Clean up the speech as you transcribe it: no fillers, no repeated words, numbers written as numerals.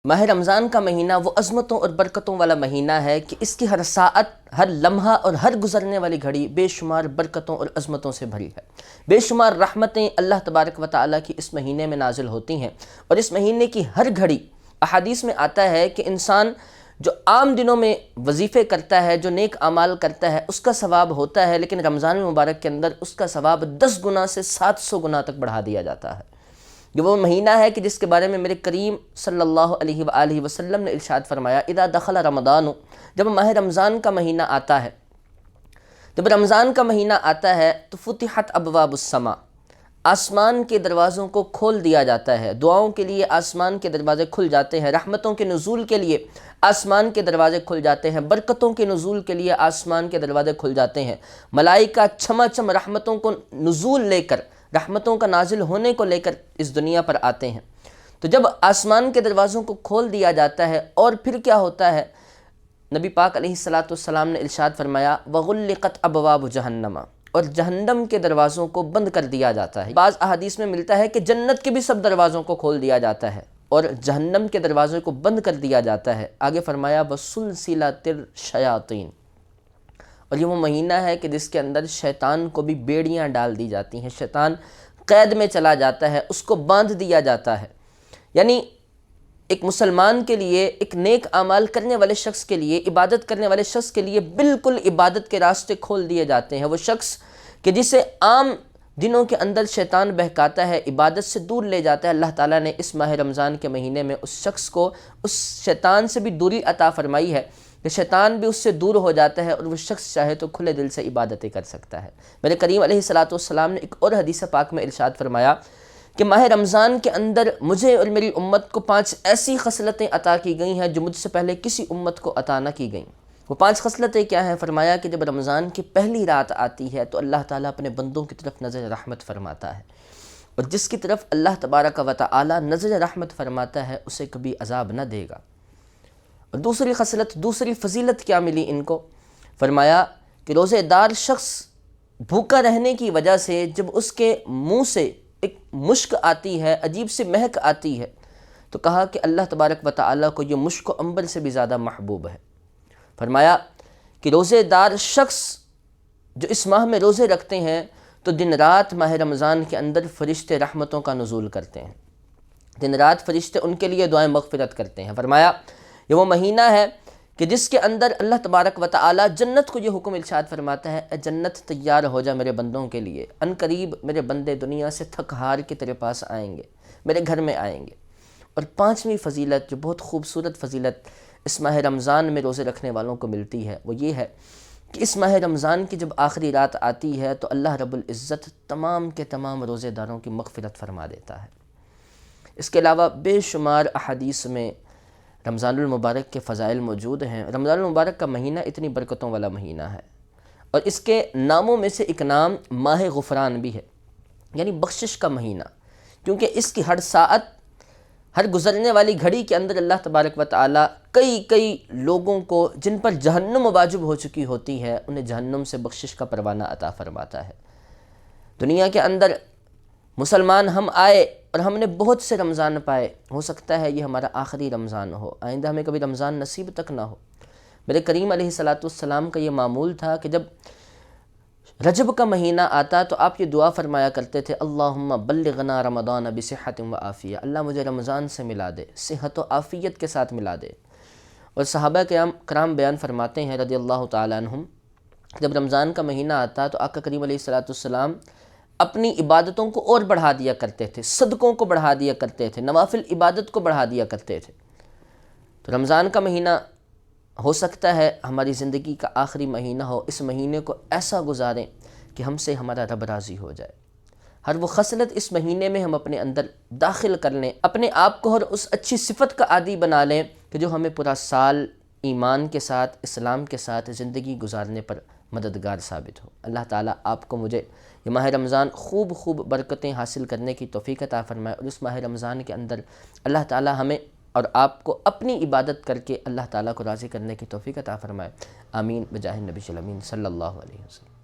ماہ رمضان کا مہینہ وہ عظمتوں اور برکتوں والا مہینہ ہے کہ اس کی ہر ساعت، ہر لمحہ اور ہر گزرنے والی گھڑی بے شمار برکتوں اور عظمتوں سے بھری ہے۔ بے شمار رحمتیں اللہ تبارک و تعالیٰ کی اس مہینے میں نازل ہوتی ہیں، اور اس مہینے کی ہر گھڑی، احادیث میں آتا ہے کہ انسان جو عام دنوں میں وظیفے کرتا ہے، جو نیک اعمال کرتا ہے، اس کا ثواب ہوتا ہے، لیکن رمضان المبارک کے اندر اس کا ثواب 10 گنا سے 700 گنا تک بڑھا دیا جاتا ہے۔ یہ وہ مہینہ ہے کہ جس کے بارے میں میرے کریم صلی اللہ علیہ وآلہ وسلم نے ارشاد فرمایا، اذا دخل رمضان، جب ماہ رمضان کا مہینہ آتا ہے، جب رمضان کا مہینہ آتا ہے تو فتحت ابواب السماء، آسمان کے دروازوں کو کھول دیا جاتا ہے، دعاؤں کے لیے آسمان کے دروازے کھل جاتے ہیں، رحمتوں کے نزول کے لیے آسمان کے دروازے کھل جاتے ہیں، برکتوں کے نزول کے لیے آسمان کے دروازے کھل جاتے ہیں، ملائکہ چھما چھم رحمتوں کو نزول لے کر، رحمتوں کا نازل ہونے کو لے کر اس دنیا پر آتے ہیں۔ تو جب آسمان کے دروازوں کو کھول دیا جاتا ہے اور پھر کیا ہوتا ہے، نبی پاک علیہ السلام نے ارشاد فرمایا، وَغُلِّقَتْ أَبْوَابُ جَهَنَّمَ، اور جہنم کے دروازوں کو بند کر دیا جاتا ہے۔ بعض احادیث میں ملتا ہے کہ جنت کے بھی سب دروازوں کو کھول دیا جاتا ہے اور جہنم کے دروازوں کو بند کر دیا جاتا ہے۔ آگے فرمایا، وَسُلْسِلَةِ الشَّيَاطِينِ، اور یہ وہ مہینہ ہے کہ جس کے اندر شیطان کو بھی بیڑیاں ڈال دی جاتی ہیں، شیطان قید میں چلا جاتا ہے، اس کو باندھ دیا جاتا ہے۔ یعنی ایک مسلمان کے لیے، ایک نیک اعمال کرنے والے شخص کے لیے، عبادت کرنے والے شخص کے لیے بالکل عبادت کے راستے کھول دیے جاتے ہیں۔ وہ شخص کہ جسے عام دنوں کے اندر شیطان بہکاتا ہے، عبادت سے دور لے جاتا ہے، اللہ تعالیٰ نے اس ماہ رمضان کے مہینے میں اس شخص کو اس شیطان سے بھی دوری عطا فرمائی ہے کہ شیطان بھی اس سے دور ہو جاتا ہے اور وہ شخص چاہے تو کھلے دل سے عبادتیں کر سکتا ہے۔ میرے کریم علیہ السلام نے ایک اور حدیث پاک میں ارشاد فرمایا کہ ماہ رمضان کے اندر مجھے اور میری امت کو 5 ایسی خصلتیں عطا کی گئی ہیں جو مجھ سے پہلے کسی امت کو عطا نہ کی گئیں۔ وہ 5 خصلتیں کیا ہیں؟ فرمایا کہ جب رمضان کی پہلی رات آتی ہے تو اللہ تعالیٰ اپنے بندوں کی طرف نظر رحمت فرماتا ہے، اور جس کی طرف اللہ تبارک و تعالیٰ نظر رحمت فرماتا ہے اسے کبھی عذاب نہ دے گا۔ اور دوسری خصلت، دوسری فضیلت کیا ملی ان کو؟ فرمایا کہ روزے دار شخص بھوکا رہنے کی وجہ سے جب اس کے منہ سے ایک مشک آتی ہے، عجیب سی مہک آتی ہے، تو کہا کہ اللہ تبارک و تعالیٰ کو یہ مشک و عنبر سے بھی زیادہ محبوب ہے۔ فرمایا کہ روزے دار شخص جو اس ماہ میں روزے رکھتے ہیں تو دن رات ماہ رمضان کے اندر فرشتے رحمتوں کا نزول کرتے ہیں، دن رات فرشتے ان کے لیے دعائیں مغفرت کرتے ہیں۔ فرمایا یہ وہ مہینہ ہے کہ جس کے اندر اللہ تبارک و تعالیٰ جنت کو یہ حکم ارشاد فرماتا ہے، اے جنت تیار ہو جا میرے بندوں کے لیے، ان قریب میرے بندے دنیا سے تھک ہار کے تیرے پاس آئیں گے، میرے گھر میں آئیں گے۔ اور 5ویں فضیلت جو بہت خوبصورت فضیلت اس ماہ رمضان میں روزے رکھنے والوں کو ملتی ہے، وہ یہ ہے کہ اس ماہ رمضان کی جب آخری رات آتی ہے تو اللہ رب العزت تمام کے تمام روزے داروں کی مغفرت فرما دیتا ہے۔ اس کے علاوہ بے شمار احادیث میں رمضان المبارک کے فضائل موجود ہیں۔ رمضان المبارک کا مہینہ اتنی برکتوں والا مہینہ ہے، اور اس کے ناموں میں سے ایک نام ماہ غفران بھی ہے، یعنی بخشش کا مہینہ، کیونکہ اس کی ہر ساعت، ہر گزرنے والی گھڑی کے اندر اللہ تبارک و تعالیٰ کئی لوگوں کو جن پر جہنم واجب ہو چکی ہوتی ہے، انہیں جہنم سے بخشش کا پروانہ عطا فرماتا ہے۔ دنیا کے اندر مسلمان ہم آئے اور ہم نے بہت سے رمضان پائے، ہو سکتا ہے یہ ہمارا آخری رمضان ہو، آئندہ ہمیں کبھی رمضان نصیب تک نہ ہو۔ میرے کریم علیہ السلام کا یہ معمول تھا کہ جب رجب کا مہینہ آتا تو آپ یہ دعا فرمایا کرتے تھے، اللہم بلغنا رمضان بصحت و عافیہ، اللہ مجھے رمضان سے ملا دے، صحت و عافیت کے ساتھ ملا دے۔ اور صحابہ کرام بیان فرماتے ہیں رضی اللہ تعالیٰ عنہم، جب رمضان کا مہینہ آتا تو آقا کریم علیہ السلام اپنی عبادتوں کو اور بڑھا دیا کرتے تھے، صدقوں کو بڑھا دیا کرتے تھے، نوافل عبادت کو بڑھا دیا کرتے تھے۔ تو رمضان کا مہینہ ہو سکتا ہے ہماری زندگی کا آخری مہینہ ہو، اس مہینے کو ایسا گزاریں کہ ہم سے ہمارا رب راضی ہو جائے۔ ہر وہ خصلت اس مہینے میں ہم اپنے اندر داخل کر لیں، اپنے آپ کو ہر اس اچھی صفت کا عادی بنا لیں کہ جو ہمیں پورا سال ایمان کے ساتھ، اسلام کے ساتھ زندگی گزارنے پر مددگار ثابت ہو۔ اللہ تعالیٰ آپ کو مجھے یہ ماہ رمضان خوب برکتیں حاصل کرنے کی توفیق عطا فرمائے، اور اس ماہ رمضان کے اندر اللہ تعالیٰ ہمیں اور آپ کو اپنی عبادت کر کے اللہ تعالیٰ کو راضی کرنے کی توفیق عطا فرمائے۔ آمین بجاہ النبی الامین صلی اللہ علیہ وسلم۔